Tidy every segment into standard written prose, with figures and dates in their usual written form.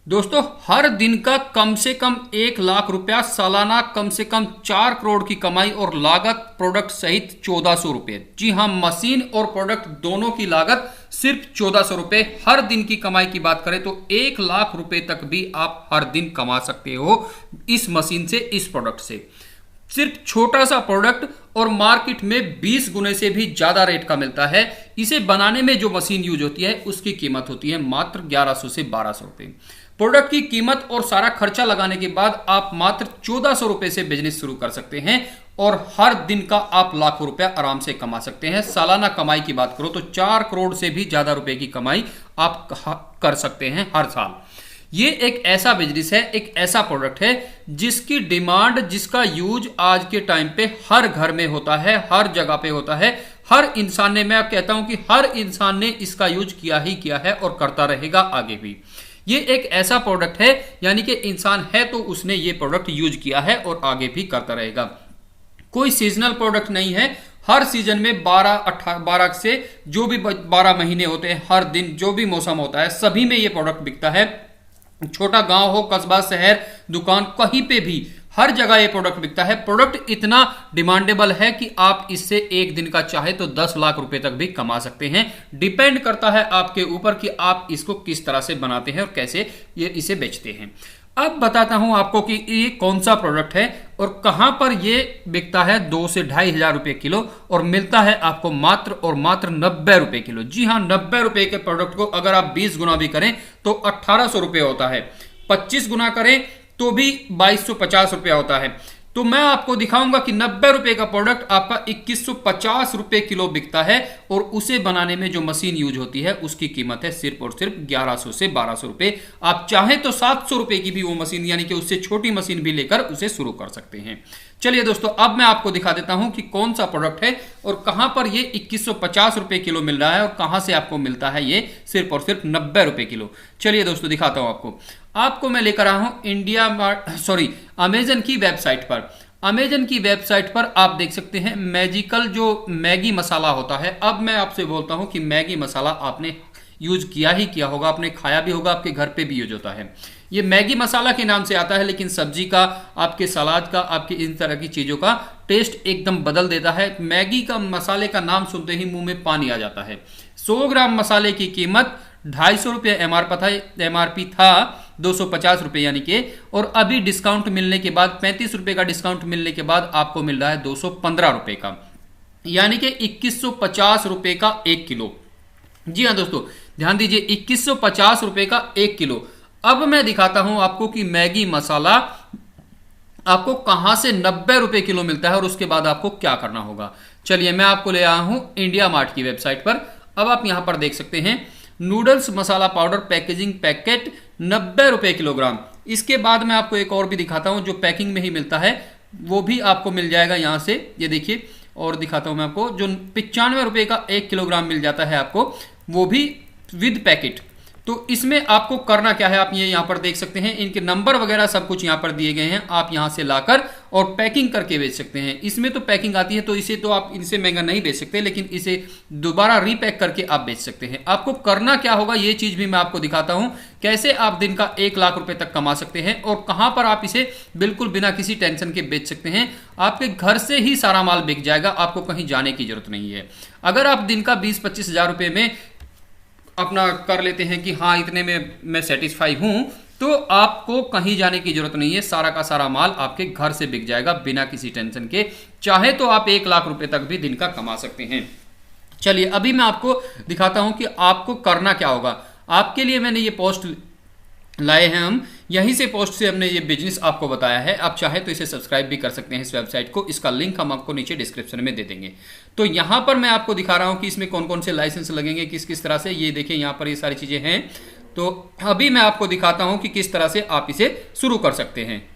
दोस्तों, हर दिन का कम से कम 1 लाख रुपया, सालाना कम से कम 4 करोड़ की कमाई और लागत प्रोडक्ट सहित 1400 रुपये। जी हाँ, मशीन और प्रोडक्ट दोनों की लागत सिर्फ 1400 रुपये। हर दिन की कमाई की बात करें तो 1 लाख रुपए तक भी आप हर दिन कमा सकते हो इस मशीन से, इस प्रोडक्ट से। सिर्फ छोटा सा प्रोडक्ट और मार्केट में 20 गुने से भी ज्यादा रेट का मिलता है। इसे बनाने में जो मशीन यूज होती है उसकी कीमत होती है मात्र 1100 से 1200 रुपए। प्रोडक्ट की कीमत और सारा खर्चा लगाने के बाद आप मात्र 1400 रुपए से बिजनेस शुरू कर सकते हैं और हर दिन का आप लाखों रुपया आराम से कमा सकते हैं। सालाना कमाई की बात करो तो 4 करोड़ से भी ज्यादा रुपए की कमाई आप कर सकते हैं हर साल। ये एक ऐसा बिजनेस है, एक ऐसा प्रोडक्ट है जिसकी डिमांड, जिसका यूज आज के टाइम पे हर घर में होता है, हर जगह पे होता है। हर इंसान ने, मैं कहता हूं कि हर इंसान ने इसका यूज किया ही किया है और करता रहेगा आगे भी। ये एक ऐसा प्रोडक्ट है, यानी कि इंसान है तो उसने ये प्रोडक्ट यूज किया है और आगे भी करता रहेगा। कोई सीजनल प्रोडक्ट नहीं है। हर सीजन में 12 से जो भी 12 महीने होते हैं, हर दिन जो भी मौसम होता है, सभी में ये प्रोडक्ट बिकता है। छोटा गांव हो, कस्बा, शहर, दुकान, कहीं पे भी, हर जगह ये प्रोडक्ट बिकता है। प्रोडक्ट इतना डिमांडेबल है कि आप इससे एक दिन का चाहे तो 10 लाख रुपए तक भी कमा सकते हैं। डिपेंड करता है आपके ऊपर कि आप इसको किस तरह से बनाते हैं और कैसे ये इसे बेचते हैं। अब बताता हूं आपको कि ये कौन सा प्रोडक्ट है और कहां पर ये बिकता है। 2 से 2,500 रुपए किलो और मिलता है आपको मात्र और मात्र 90 रुपए किलो। जी हां, 90 रुपए के प्रोडक्ट को अगर आप 20 गुना भी करें तो 1800 रुपए होता है। 25 गुना करें तो भी 2250 रुपया होता है। तो मैं आपको दिखाऊंगा कि 90 रुपए का प्रोडक्ट आपका 2150 रुपए किलो बिकता है और उसे बनाने में जो मशीन यूज होती है उसकी कीमत है सिर्फ और सिर्फ 1100 से 1200 रुपए। आप चाहें तो 700 रुपए की भी वो मशीन, यानी कि उससे छोटी मशीन भी लेकर उसे शुरू कर सकते हैं। चलिए दोस्तों, अब मैं आपको दिखा देता हूं कि कौन सा प्रोडक्ट है और कहां पर ये 2150 रुपए किलो मिल रहा है और कहां से आपको मिलता है ये सिर्फ और सिर्फ 90 रुपए किलो। चलिए दोस्तों, दिखाता हूं आपको मैं लेकर आया हूं अमेजन की वेबसाइट पर। अमेजन की वेबसाइट पर आप देख सकते हैं मैजिकल जो मैगी मसाला होता है। अब मैं आपसे बोलता हूं कि मैगी मसाला आपने यूज किया ही किया होगा, आपने खाया भी होगा, आपके घर पे भी यूज होता है। ये मैगी मसाला के नाम से आता है, लेकिन सब्जी का, आपके सलाद का, आपके इन तरह की चीजों का टेस्ट एकदम बदल देता है। मैगी का मसाले का नाम सुनते ही मुंह में पानी आ जाता है। 100 ग्राम मसाले की कीमत 250 रुपये एमआरपी था 250 रुपये, यानी कि, और अभी डिस्काउंट मिलने के बाद 35 रुपये का डिस्काउंट मिलने के बाद आपको मिल रहा है 215 रुपये का, यानी कि 2150 रुपये का 1 किलो। जी हाँ दोस्तों, ध्यान दीजिए, 2150 रुपये का 1 किलो। अब मैं दिखाता हूं आपको कि मैगी मसाला आपको कहां से 90 रुपये किलो मिलता है और उसके बाद आपको क्या करना होगा। चलिए, मैं आपको ले आया हूं इंडिया मार्ट की वेबसाइट पर। अब आप यहां पर देख सकते हैं नूडल्स मसाला पाउडर पैकेजिंग पैकेट 90 रुपये किलोग्राम। इसके बाद मैं आपको एक और भी दिखाता हूं जो पैकिंग में ही मिलता है, वो भी आपको मिल जाएगा यहां से। ये देखिए, और दिखाता हूं मैं आपको जो 95 रुपये का 1 किलोग्राम मिल जाता है आपको, वो भी विद पैकेट। तो इसमें आपको करना क्या है, आप ये यहाँ पर देख सकते हैं, इनके नंबर वगैरह सब कुछ यहाँ पर दिए गए हैं। आप यहाँ से लाकर और पैकिंग करके बेच सकते हैं। इसमें तो पैकिंग आती है, तो इसे तो आप इनसे महंगा नहीं बेच सकते, लेकिन इसे दोबारा रीपैक करके आप बेच सकते हैं। आपको करना क्या होगा, ये चीज भी मैं आपको दिखाता हूं, कैसे आप दिन का 1 लाख रुपए तक कमा सकते हैं और कहां पर आप इसे बिल्कुल बिना किसी टेंशन के बेच सकते हैं। आपके घर से ही सारा माल बिक जाएगा, आपको कहीं जाने की जरूरत नहीं है। अगर आप दिन का 20-25 हजार रुपए में अपना कर लेते हैं कि हाँ इतने में मैं सेटिस्फाई हूं, तो आपको कहीं जाने की जरूरत नहीं है। सारा का सारा माल आपके घर से बिक जाएगा बिना किसी टेंशन के। चाहे तो आप 1 लाख रुपए तक भी दिन का कमा सकते हैं। चलिए, अभी मैं आपको दिखाता हूं कि आपको करना क्या होगा। आपके लिए मैंने ये पोस्ट लाए हैं, हम यहीं से पोस्ट से हमने ये बिजनेस आपको बताया है। आप चाहे तो इसे सब्सक्राइब भी कर सकते हैं इस वेबसाइट को, इसका लिंक हम आपको नीचे डिस्क्रिप्शन में दे देंगे। तो यहां पर मैं आपको दिखा रहा हूं कि इसमें कौन कौन से लाइसेंस लगेंगे, किस किस तरह से। ये देखिए, यहां पर ये सारी चीजें हैं। तो अभी मैं आपको दिखाता हूं कि किस तरह से आप इसे शुरू कर सकते हैं।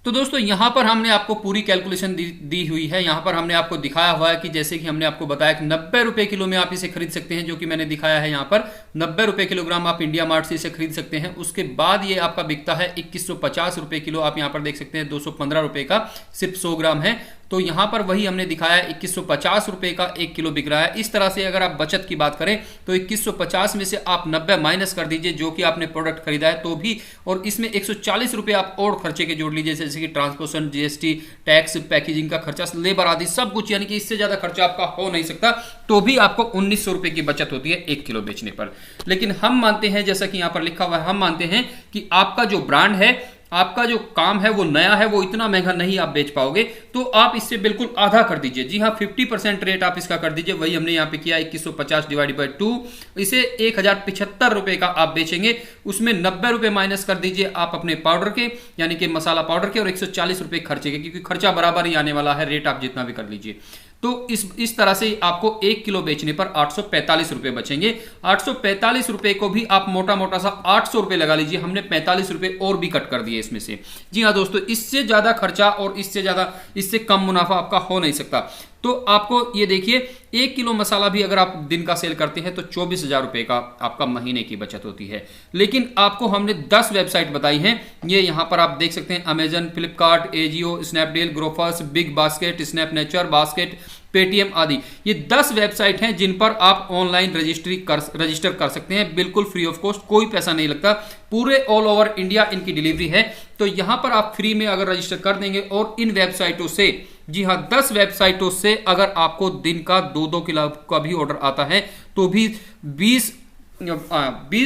तो दोस्तों, यहां पर हमने आपको पूरी कैलकुलेशन दी हुई है। यहां पर हमने आपको दिखाया हुआ है कि जैसे कि हमने आपको बताया कि 90 रुपए किलो में आप इसे खरीद सकते हैं, जो कि मैंने दिखाया है। यहां पर 90 रुपए किलोग्राम आप इंडिया मार्ट से इसे खरीद सकते हैं। उसके बाद ये आपका बिकता है 2150 रुपए किलो। आप यहां पर देख सकते हैं 215 रुपए का सिर्फ 100 ग्राम है। तो यहां पर वही हमने दिखाया 2150 रुपए का 1 किलो बिक रहा है। इस तरह से अगर आप बचत की बात करें तो 2150 में से आप 90 माइनस कर दीजिए जो कि आपने प्रोडक्ट खरीदा है तो भी, और इसमें 140 रुपए आप और खर्चे के जोड़ लीजिए, जैसे कि ट्रांसपोर्टेशन, जीएसटी, टैक्स, पैकेजिंग का खर्चा, लेबर आदि सब कुछ, यानी कि इससे ज्यादा खर्चा आपका हो नहीं सकता, तो भी आपको 1900 रुपए की बचत होती है 1 किलो बेचने पर। लेकिन हम मानते हैं, जैसा कि यहां पर लिखा हुआ है, हम मानते हैं कि आपका जो ब्रांड है, आपका जो काम है वो नया है, वो इतना महंगा नहीं आप बेच पाओगे, तो आप इससे बिल्कुल आधा कर दीजिए। जी हाँ, 50% रेट आप इसका कर दीजिए। वही हमने यहाँ पे किया 2150 डिवाइड बाई 2, इसे 1075 रुपए का आप बेचेंगे। उसमें 90 रुपए माइनस कर दीजिए आप अपने पाउडर के, यानी कि मसाला पाउडर के, और 140 रुपए खर्चे के, क्योंकि खर्चा बराबर ही आने वाला है, रेट आप जितना भी कर लीजिए। तो इस तरह से आपको 1 किलो बेचने पर 845 रुपए बचेंगे। 845 रुपए को भी आप मोटा मोटा सा 800 रुपए लगा लीजिए, हमने 45 रुपए और भी कट कर दिए इसमें से। जी हाँ दोस्तों, इससे ज्यादा खर्चा और इससे कम मुनाफा आपका हो नहीं सकता। तो आपको ये देखिए, 1 किलो मसाला भी अगर आप दिन का सेल करते हैं तो 24,000 रुपए का आपका महीने की बचत होती है। लेकिन आपको हमने 10 वेबसाइट बताई हैं, ये यहां पर आप देख सकते हैं, Amazon, Flipkart, AJIO, Snapdeal, Grofers, big basket, snap nature, basket, Paytm आदि। ये 10 वेबसाइट हैं जिन पर आप ऑनलाइन रजिस्टर कर सकते हैं, बिल्कुल फ्री ऑफ कॉस्ट, कोई पैसा नहीं लगता, पूरे ऑल ओवर इंडिया इनकी डिलीवरी है। तो यहां पर आप फ्री में अगर रजिस्टर कर देंगे, और इन वेबसाइटों से, जी हां, 10 वेबसाइटों से अगर आपको दिन का 2-2 किलो का भी ऑर्डर आता है तो भी 20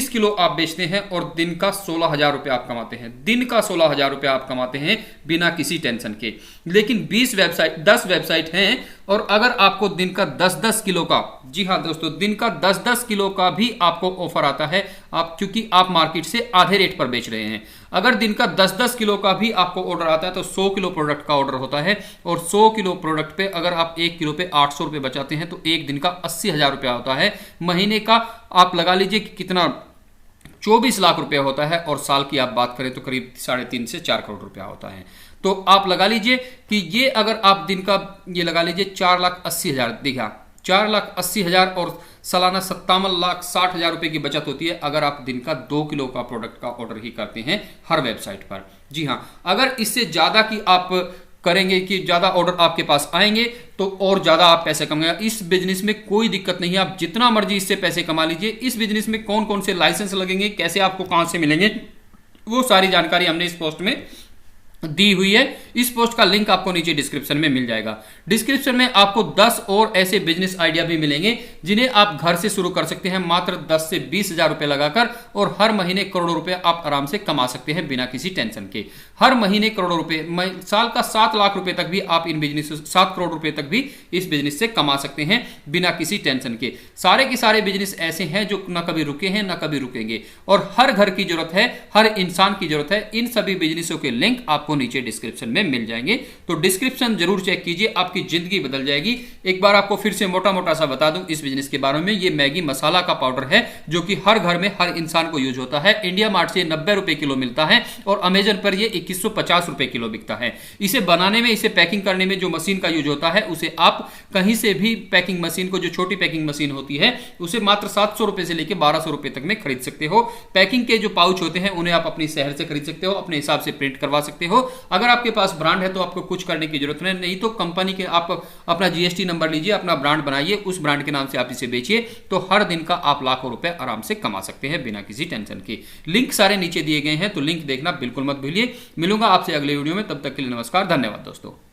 किलो आप बेचते हैं और दिन का 16,000 रुपए आप कमाते हैं। दिन का 16,000 रुपए आप कमाते हैं बिना किसी टेंशन के। लेकिन 10 वेबसाइट हैं, और अगर आपको दिन का 10-10 किलो का, जी हां दोस्तों, दिन का 10-10 किलो का भी आपको ऑफर आता है, क्योंकि आप मार्केट से आधे रेट पर बेच रहे हैं। अगर दिन का 10-10 किलो का भी आपको ऑर्डर आता है तो 100 किलो प्रोडक्ट का ऑर्डर होता है, और 100 किलो प्रोडक्ट पे अगर आप 1 किलो पे 800 रुपए बचाते हैं तो एक दिन का 80,000 रुपया होता है। महीने का आप लगा लीजिए कि कितना, 24 लाख रुपया होता है, और साल की आप बात करें तो करीब 3.5 से 4 करोड़ रुपया होता है। तो आप लगा लीजिए कि ये अगर आप दिन का ये लगा लीजिए 4,80,000, देखा 4,80,000 और सालाना 57,60,000 रुपए की बचत होती है अगर आप दिन का 2 किलो का प्रोडक्ट का ऑर्डर ही करते हैं हर वेबसाइट पर। जी हाँ, अगर इससे ज्यादा की आप करेंगे कि ज्यादा ऑर्डर आपके पास आएंगे तो और ज्यादा आप पैसे कमाएंगे। इस बिजनेस में कोई दिक्कत नहीं है, आप जितना मर्जी इससे पैसे कमा लीजिए। इस बिजनेस में कौन कौन से लाइसेंस लगेंगे, कैसे आपको कहां से मिलेंगे, वो सारी जानकारी हमने इस पोस्ट में दी हुई है। इस पोस्ट का लिंक आपको नीचे डिस्क्रिप्शन में मिल जाएगा। डिस्क्रिप्शन में आपको 10 और ऐसे बिजनेस आइडिया भी मिलेंगे जिन्हें आप घर से शुरू कर सकते हैं मात्र 10 से 20,000 रुपए लगाकर, और हर महीने करोड़ों रुपए आप आराम से कमा सकते हैं बिना किसी टेंशन के। हर महीने करोड़ों रुपए, साल का 7 लाख रुपए तक भी आप इन बिजनेस, 7 करोड़ रुपए तक भी इस बिजनेस से कमा सकते हैं बिना किसी टेंशन के। सारे के सारे बिजनेस ऐसे हैं जो न कभी रुके हैं न कभी रुकेंगे, और हर घर की जरूरत है, हर इंसान की जरूरत है। इन सभी बिजनेसों के लिंक आपको नीचे डिस्क्रिप्शन में मिल जाएंगे, तो डिस्क्रिप्शन जरूर चेक कीजिए, आपकी जिंदगी बदल जाएगी। एक बार आपको फिर से मोटा मोटा सा बता दूं इस बिजनेस के बारे में। ये मैगी मसाला का पाउडर है जो कि हर घर में हर इंसान को यूज होता है। इंडिया मार्ट से 90 रुपए किलो मिलता है, और अमेजन पर ये 2150 रुपए किलो बिकता है। इसे बनाने में, इसे पैकिंग करने में जो मशीन का यूज होता है, उसे आप कहीं से भी पैकिंग मशीन को, जो छोटी पैकिंग मशीन होती है, उसे मात्र 700 रुपए से लेकर 1200 रुपए तक में खरीद सकते हो। पैकिंग के जो पाउच होते हैं उन्हें आप अपनी शहर से खरीद सकते हो, अपने हिसाब से प्रिंट करवा सकते हो। अगर आपके पास ब्रांड है तो आपको कुछ करने की जरूरत नहीं तो कंपनी के आप अपना जीएसटी नंबर लीजिए, अपना ब्रांड बनाइए, उस ब्रांड के नाम से आप इसे बेचिए, तो हर दिन का आप लाखों रुपए आराम से कमा सकते हैं बिना किसी टेंशन के। लिंक सारे नीचे दिए गए हैं, तो लिंक देखना बिल्कुल मत भूलिए। मिलूंगा आपसे अगले वीडियो में, तब तक के लिए नमस्कार, धन्यवाद दोस्तों।